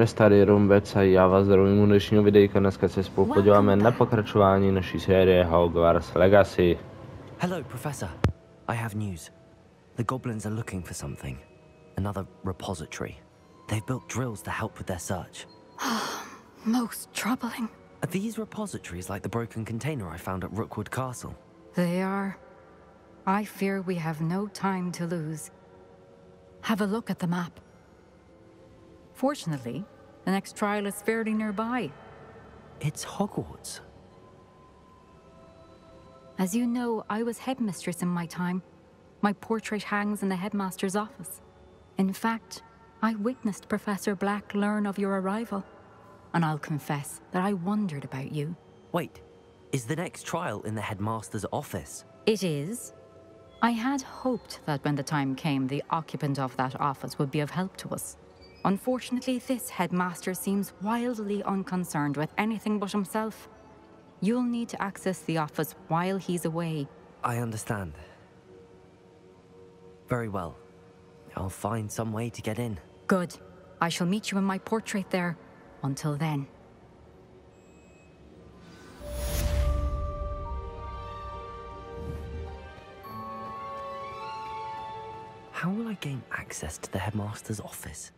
tady Rumbec a já vás zdravím u dnešního videjka. Dneska se spolu podíváme na pokračování naší série Hogwarts Legacy. Hello, Professor. I have news. The goblins are looking for something. Another repository. They've built drills to help with their search. Most troubling. Are these repositories like the broken container I found at Rookwood Castle? They are. I fear we have no time to lose. Have a look at the map. Fortunately, the next trial is fairly nearby. It's Hogwarts. As you know, I was headmistress in my time. My portrait hangs in the headmaster's office. In fact, I witnessed Professor Black learn of your arrival. And I'll confess that I wondered about you. Wait, is the next trial in the headmaster's office? It is. I had hoped that when the time came, the occupant of that office would be of help to us. Unfortunately, this headmaster seems wildly unconcerned with anything but himself. You'll need to access the office while he's away. I understand. Very well. I'll find some way to get in. Good. I shall meet you in my portrait there. Until then. How will I gain access to the headmaster's office?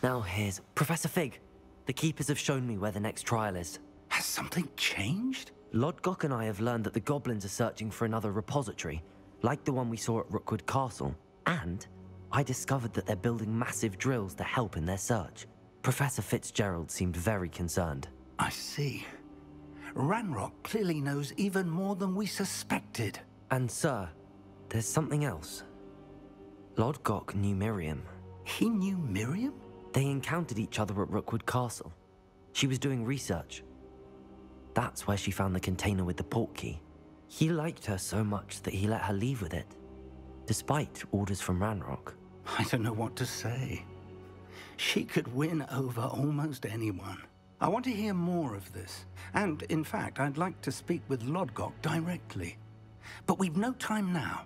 Now here's Professor Fig. The keepers have shown me where the next trial is. Has something changed? Lodgok and I have learned that the goblins are searching for another repository, like the one we saw at Rookwood Castle. And I discovered that they're building massive drills to help in their search. Professor Fitzgerald seemed very concerned. I see. Ranrock clearly knows even more than we suspected. And sir, there's something else. Lodgok knew Miriam. He knew Miriam? They encountered each other at Rookwood Castle. She was doing research. That's where she found the container with the portkey. He liked her so much that he let her leave with it, despite orders from Ranrock. I don't know what to say. She could win over almost anyone. I want to hear more of this. And, in fact, I'd like to speak with Lodgok directly. But we've no time now.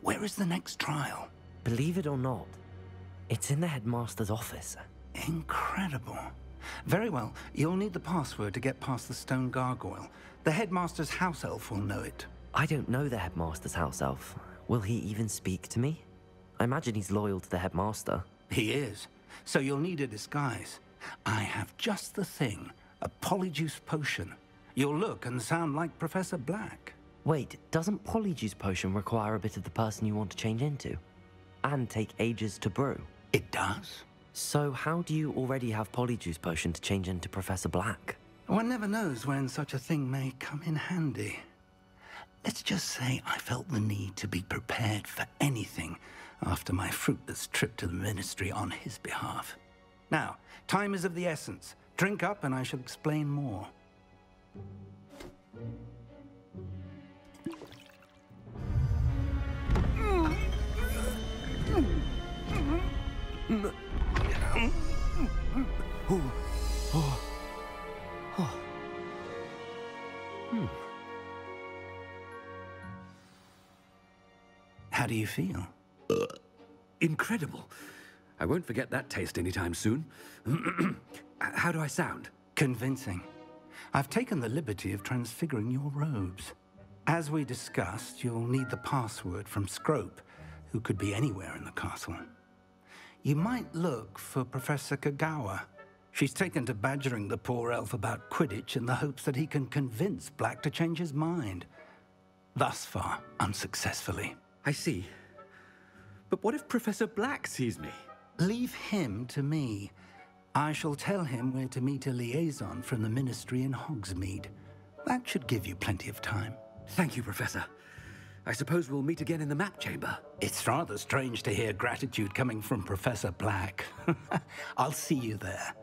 Where is the next trial? Believe it or not, it's in the headmaster's office. Incredible. Very well. You'll need the password to get past the stone gargoyle. The headmaster's house elf will know it. I don't know the headmaster's house elf. Will he even speak to me? I imagine he's loyal to the headmaster. He is. So you'll need a disguise. I have just the thing. A polyjuice potion. You'll look and sound like Professor Black. Wait, doesn't polyjuice potion require a bit of the person you want to change into? And take ages to brew? It does. So how do you already have polyjuice potion to change into Professor Black? One never knows when such a thing may come in handy. Let's just say I felt the need to be prepared for anything after my fruitless trip to the ministry on his behalf. Now, time is of the essence. Drink up and I shall explain more. How do you feel? Incredible. I won't forget that taste anytime soon. How do I sound? Convincing. I've taken the liberty of transfiguring your robes. As we discussed, you'll need the password from Scrope, who could be anywhere in the castle. You might look for Professor Kagawa. She's taken to badgering the poor elf about Quidditch in the hopes that he can convince Black to change his mind. Thus far, unsuccessfully. I see. But what if Professor Black sees me? Leave him to me. I shall tell him where to meet a liaison from the ministry in Hogsmeade. That should give you plenty of time. Thank you, Professor. I suppose we'll meet again in the map chamber. It's rather strange to hear gratitude coming from Professor Black. I'll see you there.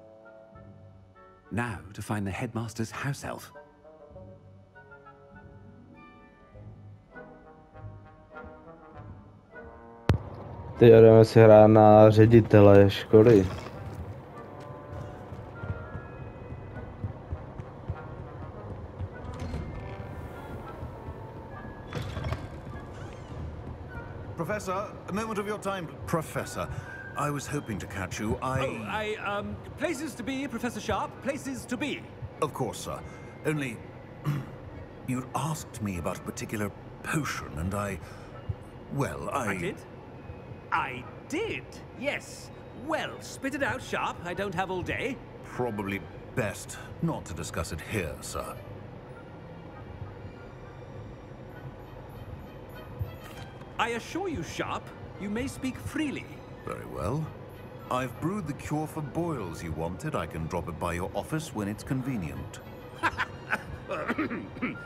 Now to find the headmaster's house elf. Teď jdeme si hrát na ředitele školy. Professor, a moment of your time. Professor, I was hoping to catch you. Places to be, Professor Sharp, places to be. Of course, sir. Only... you'd asked me about a particular potion, and well, I did? I did, yes. Well, spit it out, Sharp. I don't have all day. Probably best not to discuss it here, sir. I assure you, Sharp, you may speak freely. Very well. I've brewed the cure for boils you wanted. I can drop it by your office when it's convenient.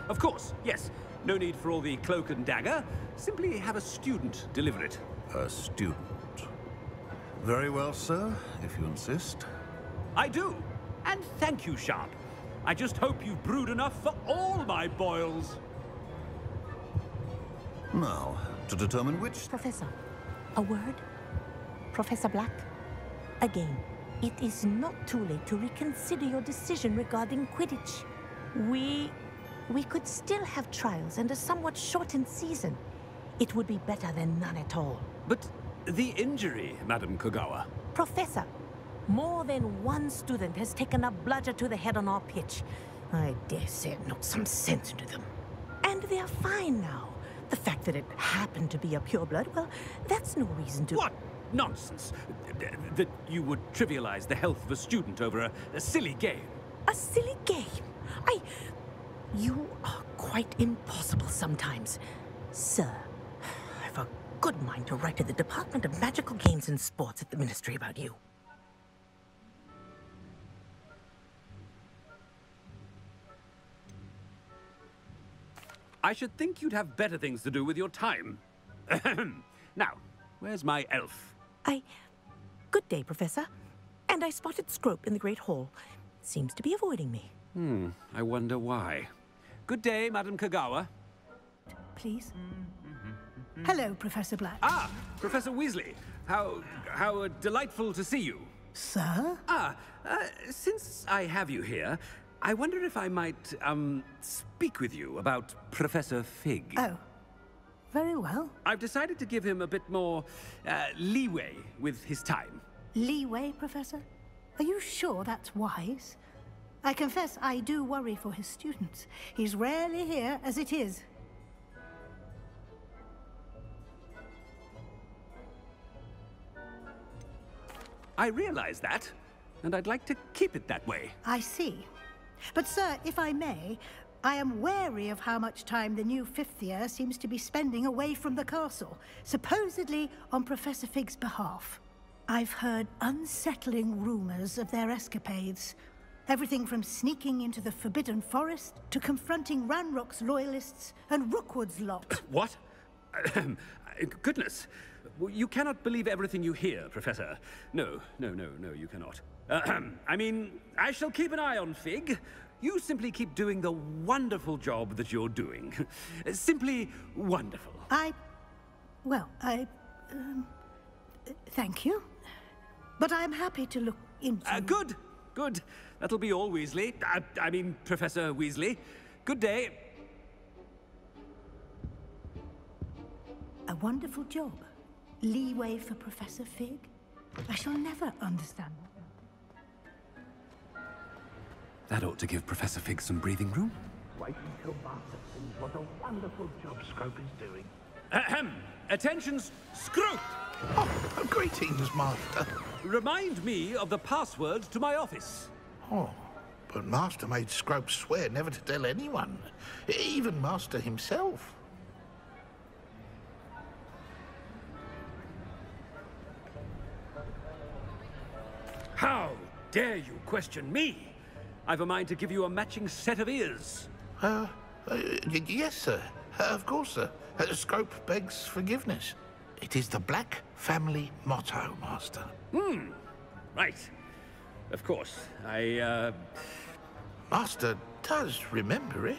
Of course, yes. No need for all the cloak and dagger. Simply have a student deliver it. A student. Very well, sir, if you insist. I do. And thank you, Sharp. I just hope you've brewed enough for all my boils. Now, to determine which... Professor, a word? Professor Black? Again, it is not too late to reconsider your decision regarding Quidditch. We could still have trials and a somewhat shortened season. It would be better than none at all. But the injury, Madam Kogawa. Professor, more than one student has taken a bludger to the head on our pitch. I dare say it knocked some sense into them. And they are fine now. The fact that it happened to be a pureblood, well, that's no reason to... What nonsense! That you would trivialize the health of a student over a silly game. A silly game? You are quite impossible sometimes. Sir, I've a good mind to write to the Department of Magical Games and Sports at the Ministry about you. I should think you'd have better things to do with your time. Now, where's my elf? Good day, Professor. And I spotted Scrope in the Great Hall. Seems to be avoiding me. I wonder why. Good day, Madam Kogawa. Please. Hello, Professor Black. Ah, Professor Weasley. How delightful to see you. Sir? Since I have you here, I wonder if I might, speak with you about Professor Fig. Oh, very well. I've decided to give him a bit more, leeway with his time. Leeway, Professor? Are you sure that's wise? I confess I do worry for his students. He's rarely here as it is. I realize that, and I'd like to keep it that way. I see. But, sir, if I may, I am wary of how much time the new fifth year seems to be spending away from the castle, supposedly on Professor Fig's behalf. I've heard unsettling rumors of their escapades. Everything from sneaking into the Forbidden Forest to confronting Ranrock's loyalists and Rookwood's lot. What? Goodness. You cannot believe everything you hear, Professor. No, you cannot. I mean, I shall keep an eye on Fig. You simply keep doing the wonderful job that you're doing. Simply wonderful. Thank you. But I'm happy to look into... Good. That'll be all, Weasley. I mean, Professor Weasley. Good day. A wonderful job. Leeway for Professor Fig. I shall never understand that. That ought to give Professor Fig some breathing room. Wait until Master sees what a wonderful job Scrope is doing. Attention, Scrope! Oh, greetings, Master. Remind me of the password to my office. Oh, but Master made Scrope swear never to tell anyone, even Master himself. How dare you question me? I've a mind to give you a matching set of ears. Yes, sir. Of course, sir. Scrope begs forgiveness. It is the Black family motto, Master. Right. Of course. Master does remember it.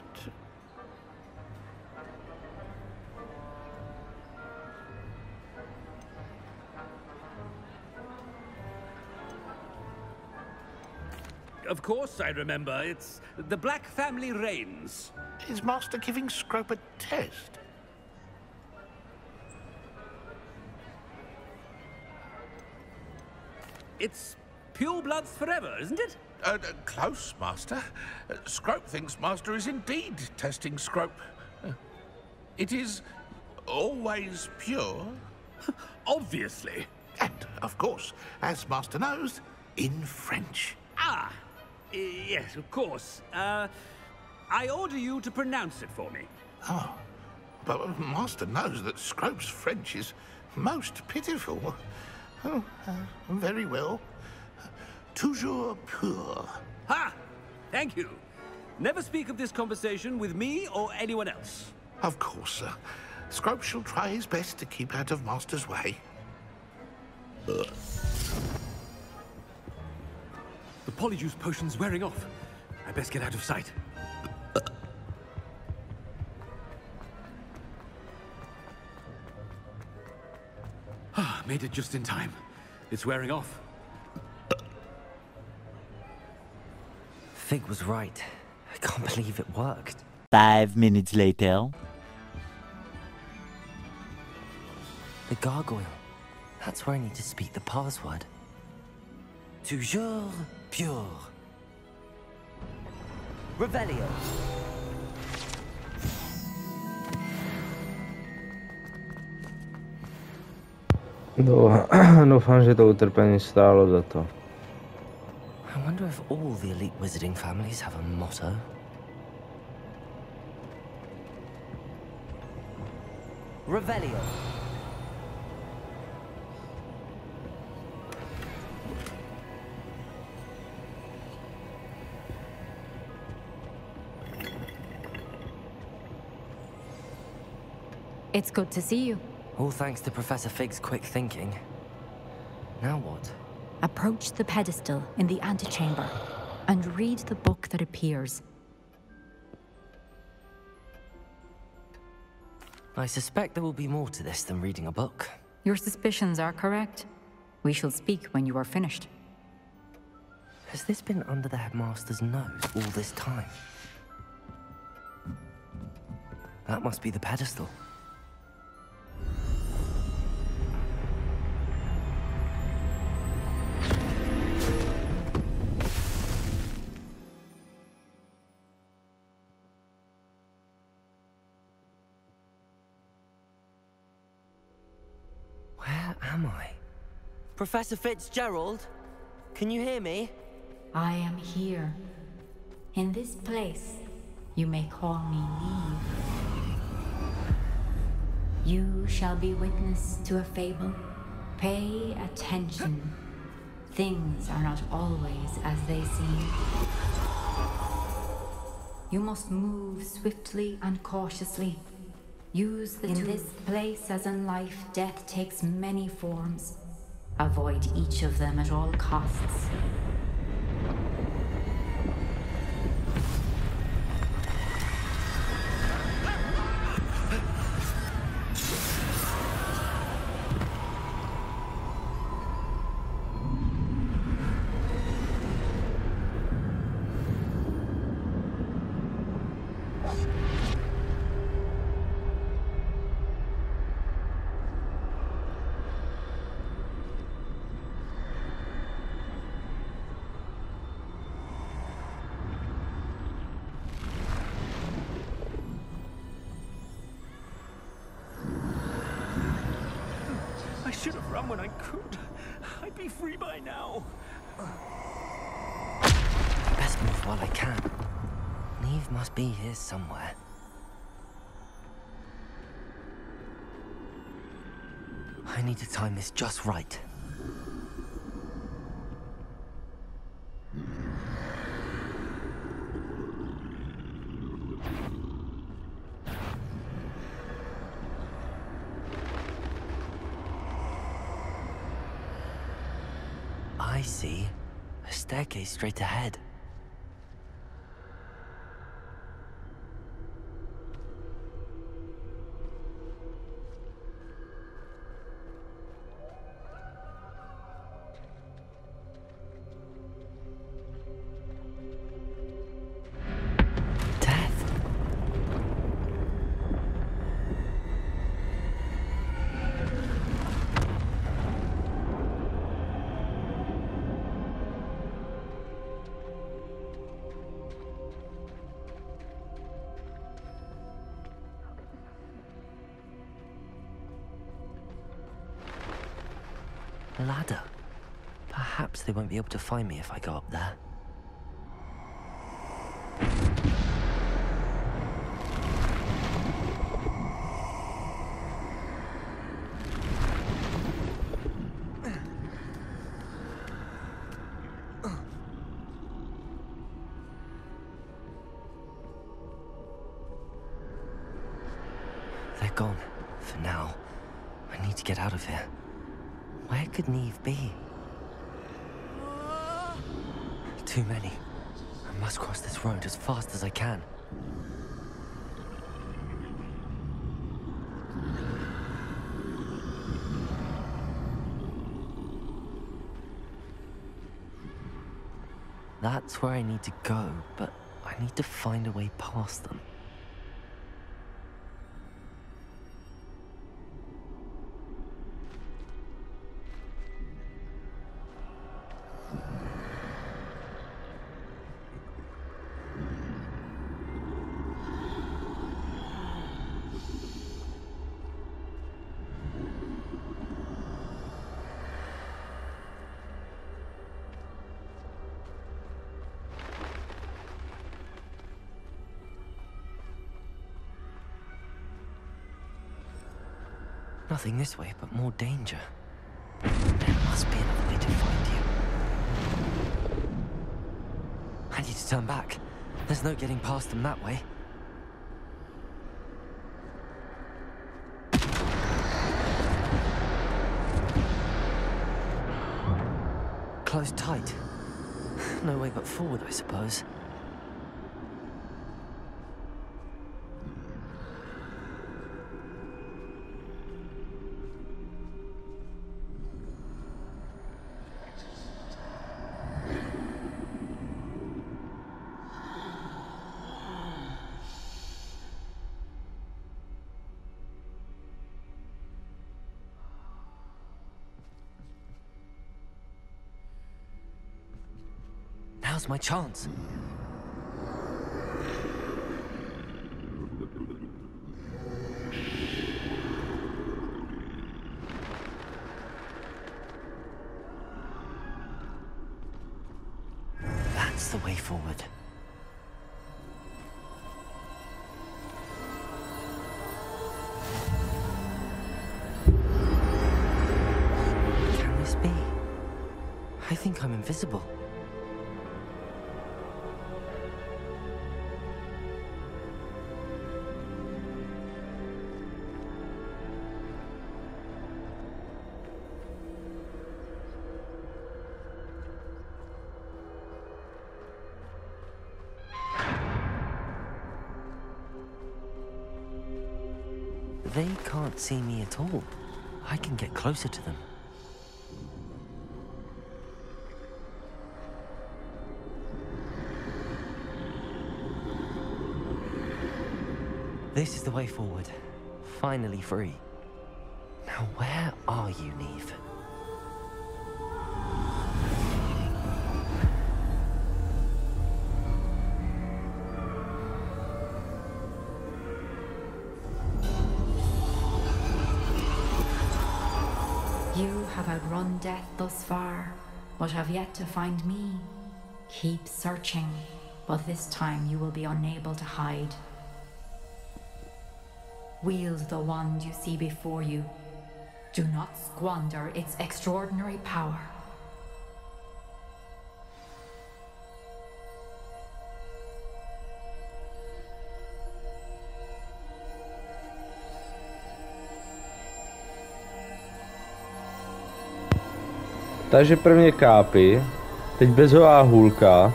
Of course I remember. It's the Black family reigns. Is Master giving Scrope a test? It's pure bloods forever, isn't it? Close, Master. Scrope thinks Master is indeed testing Scrope. It is always pure. Obviously. And, of course, as Master knows, in French. Ah, yes, of course. I order you to pronounce it for me. Oh, but Master knows that Scrope's French is most pitiful. Oh, very well. Toujours pur. Ha! Thank you. Never speak of this conversation with me or anyone else. Of course, sir. Scrope shall try his best to keep out of Master's way. The polyjuice potion's wearing off. I best get out of sight. Made it just in time. It's wearing off. Fig was right. I can't believe it worked. 5 minutes later. The gargoyle. That's where I need to speak the password. Toujours pure. Revelio. Doufám, že to utrpení stálo za to. I wonder if all the elite wizarding families have a motto. Revelio. It's good to see you. All thanks to Professor Fig's quick thinking. Now what? Approach the pedestal in the antechamber and read the book that appears. I suspect there will be more to this than reading a book. Your suspicions are correct. We shall speak when you are finished. Has this been under the headmaster's nose all this time? That must be the pedestal. Where am I? Professor Fitzgerald? Can you hear me? I am here. In this place, you may call me Neve. You shall be witness to a fable. Pay attention. Things are not always as they seem. You must move swiftly and cautiously. Use the tools. In this place, as in life, death takes many forms. Avoid each of them at all costs. Should have run when I could. I'd be free by now. Best move while I can. Neve must be here somewhere. I need to time this just right. I see a staircase straight ahead. ladder. Perhaps they won't be able to find me if I go up there. They're gone, for now. I need to get out of here. Where could Neve be? Too many. I must cross this road as fast as I can. That's where I need to go, but I need to find a way past them. Nothing this way, but more danger. There must be another way to find you. I need to turn back. There's no getting past them that way. Closed tight. No way but forward, I suppose. Now's my chance. That's the way forward. Can this be? I think I'm invisible. They can't see me at all. I can get closer to them. This is the way forward. Finally free. Now where are you, Neve? You have outrun death thus far, but have yet to find me. Keep searching, but this time you will be unable to hide. Wield the wand you see before you. Do not squander its extraordinary power. Takže prvně kápy, teď bezhová hůlka,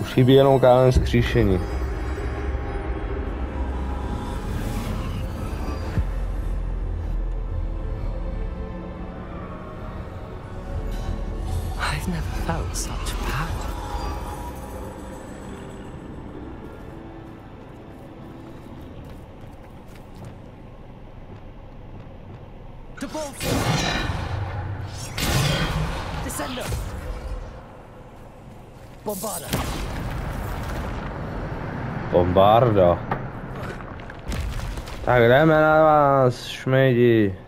už chybí jenom kámen skříšení. I've never felt such power. To bolt! Descender! Bombarda! Bombarda. Tak jdeme na vás, šmejdi.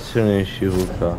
silnější hulka.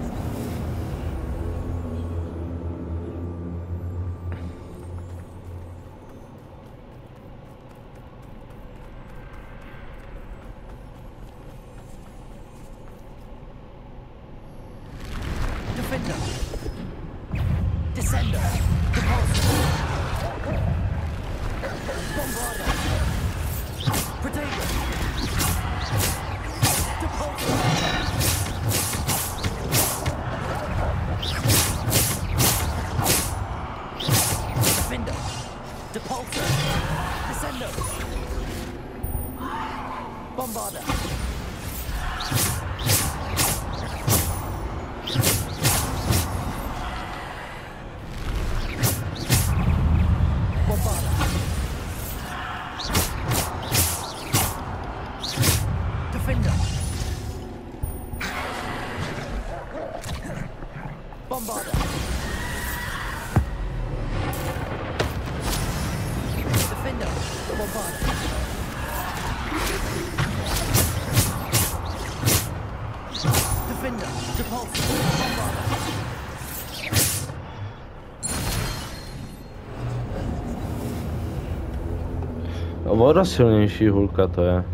Voda silnější hulka to je.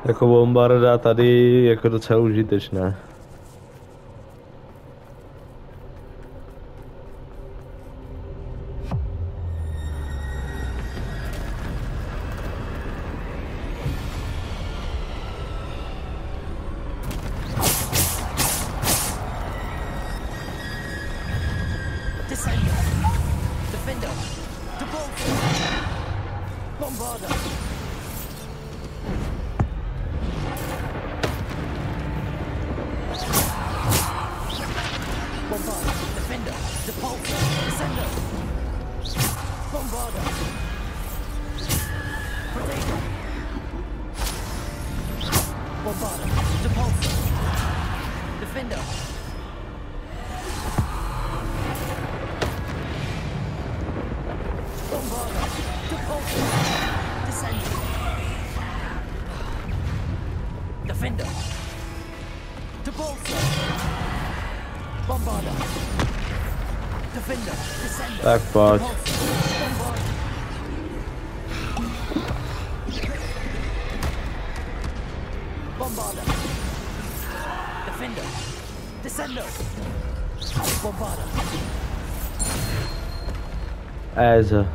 Jako bombarda tady jako docela užitečné. Tak pojď. Eze.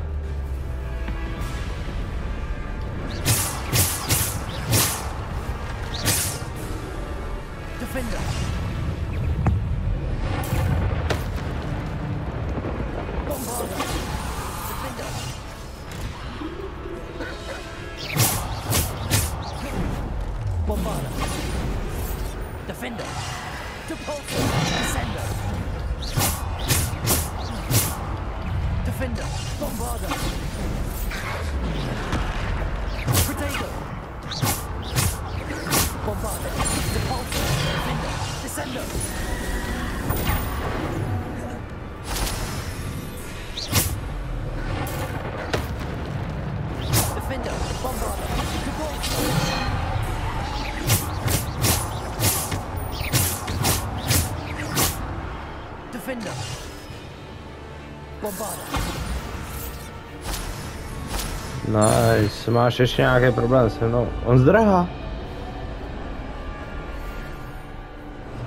Nice, máš ještě nějaký problém se mnou? On zdrhá.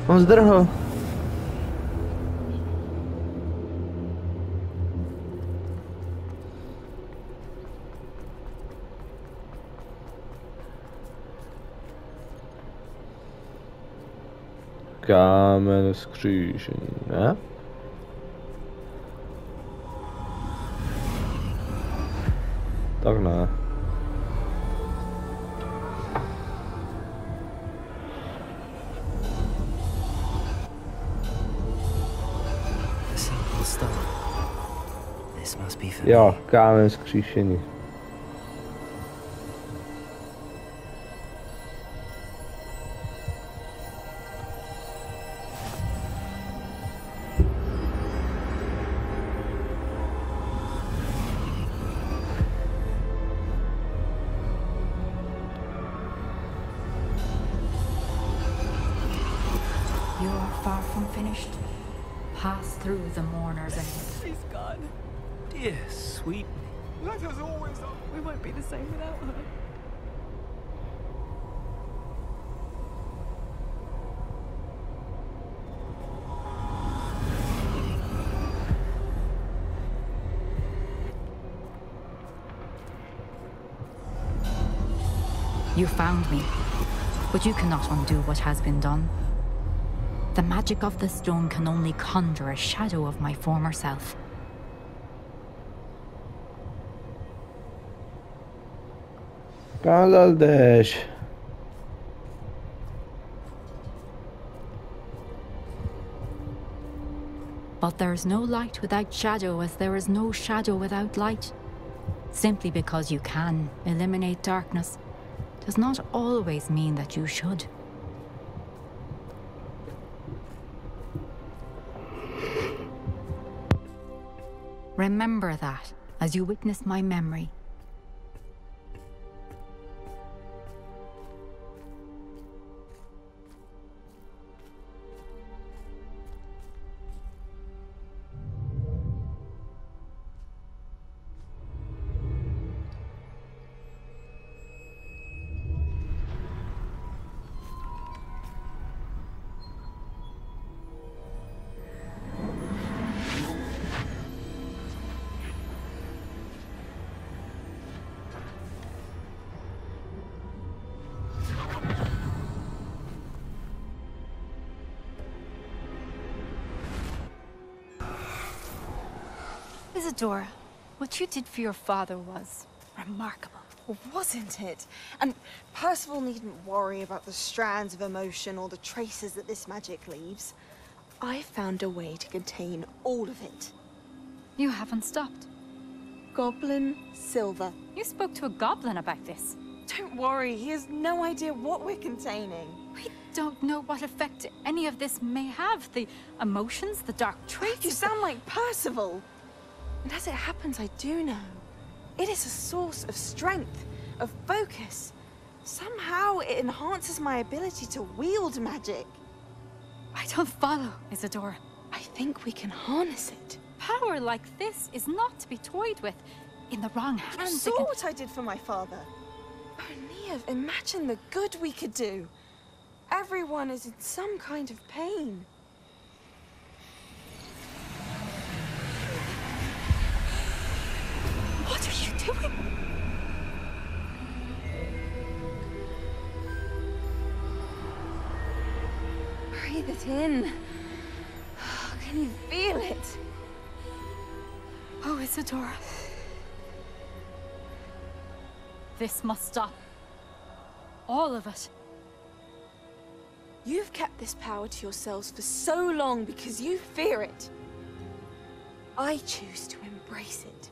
On zdrhl. Kámen skřížení, ne? Tak ne. Jo, kámen skříšení. finished, pass through the mourners ahead. She's gone. Dear sweet. Let us always on. We won't be the same without her. You found me, but you cannot undo what has been done. The magic of the stone can only conjure a shadow of my former self. Kázal jdeš. But there is no light without shadow, as there is no shadow without light. Simply because you can eliminate darkness does not always mean that you should. Remember that as you witness my memory. Isadora, what you did for your father was remarkable. Well, wasn't it? And Percival needn't worry about the strands of emotion or the traces that this magic leaves. I found a way to contain all of it. You haven't stopped. Goblin silver. You spoke to a goblin about this. Don't worry, he has no idea what we're containing. We don't know what effect any of this may have. The emotions, the dark traits. You sound like Percival. And as it happens, I do know. It is a source of strength, of focus. Somehow it enhances my ability to wield magic. I don't follow, Isadora. I think we can harness it. Power like this is not to be toyed with. In the wrong hands. You saw what I did for my father. Oh, Neve, imagine the good we could do. Everyone is in some kind of pain. What are you doing? Breathe it in. Can you feel it? Oh, Isadora. This must stop. All of it. You've kept this power to yourselves for so long because you fear it. I choose to embrace it.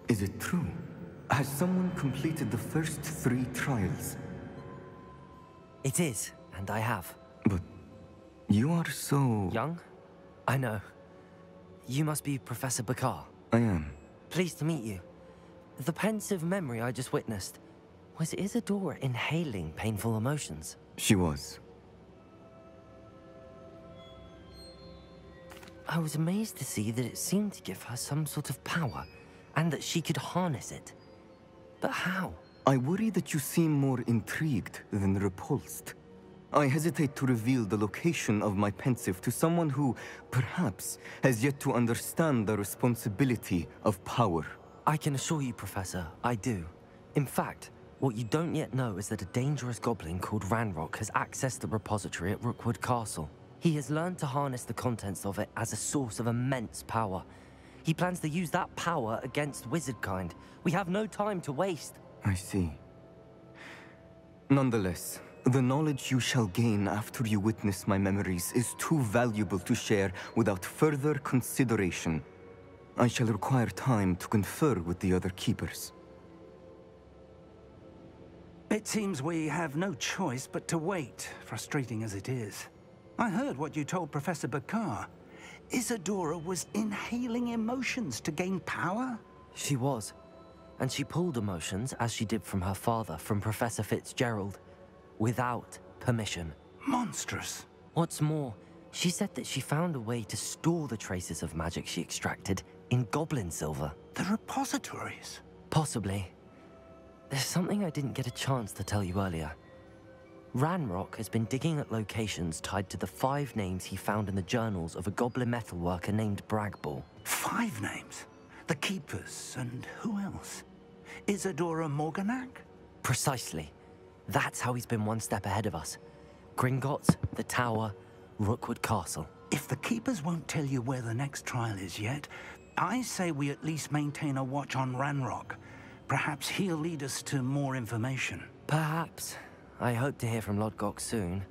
Is it true? Has someone completed the first 3 trials? It is, and I have. But you are so... Young? I know. You must be Professor Bakar. I am. Pleased to meet you. The pensive memory I just witnessed, was Isadora inhaling painful emotions? She was. I was amazed to see that it seemed to give her some sort of power, and that she could harness it. But how? I worry that you seem more intrigued than repulsed. I hesitate to reveal the location of my pensive to someone who, perhaps, has yet to understand the responsibility of power. I can assure you, Professor, I do. In fact, What you don't yet know is that a dangerous goblin called Ranrock has accessed the repository at Rookwood Castle. He has learned to harness the contents of it as a source of immense power. He plans to use that power against wizardkind. We have no time to waste. I see. Nonetheless, the knowledge you shall gain after you witness my memories is too valuable to share without further consideration. I shall require time to confer with the other keepers. It seems we have no choice but to wait, frustrating as it is. I heard what you told Professor Bakar. Isadora was inhaling emotions to gain power? She was. And she pulled emotions, as she did from her father, from Professor Fitzgerald, without permission. Monstrous. What's more, she said that she found a way to store the traces of magic she extracted in goblin silver. The repositories? Possibly. There's something I didn't get a chance to tell you earlier. Ranrock has been digging at locations tied to the 5 names he found in the journals of a goblin metalworker named Bragball. 5 names? The Keepers, and who else? Isadora Morganac? Precisely. That's how he's been one step ahead of us. Gringotts, the Tower, Rookwood Castle. If the Keepers won't tell you where the next trial is yet, I say we at least maintain a watch on Ranrock. Perhaps he'll lead us to more information. Perhaps. I hope to hear from Lodgok soon.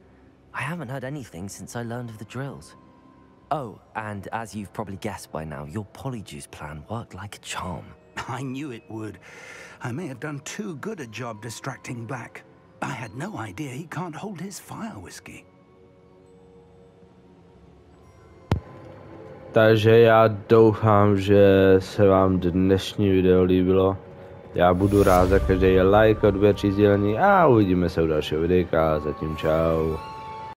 I haven't heard anything since I learned of the drills. Oh, and as you've probably guessed by now, your Polyjuice plan worked like a charm. I knew it would. I may have done too good a job distracting Black. I had no idea he can't hold his fire whiskey. Takže já doufám, že se vám dnešní video líbilo. Já budu rád za každý like, odběr či sdílení a uvidíme se u dalšího videjka. Zatím čau.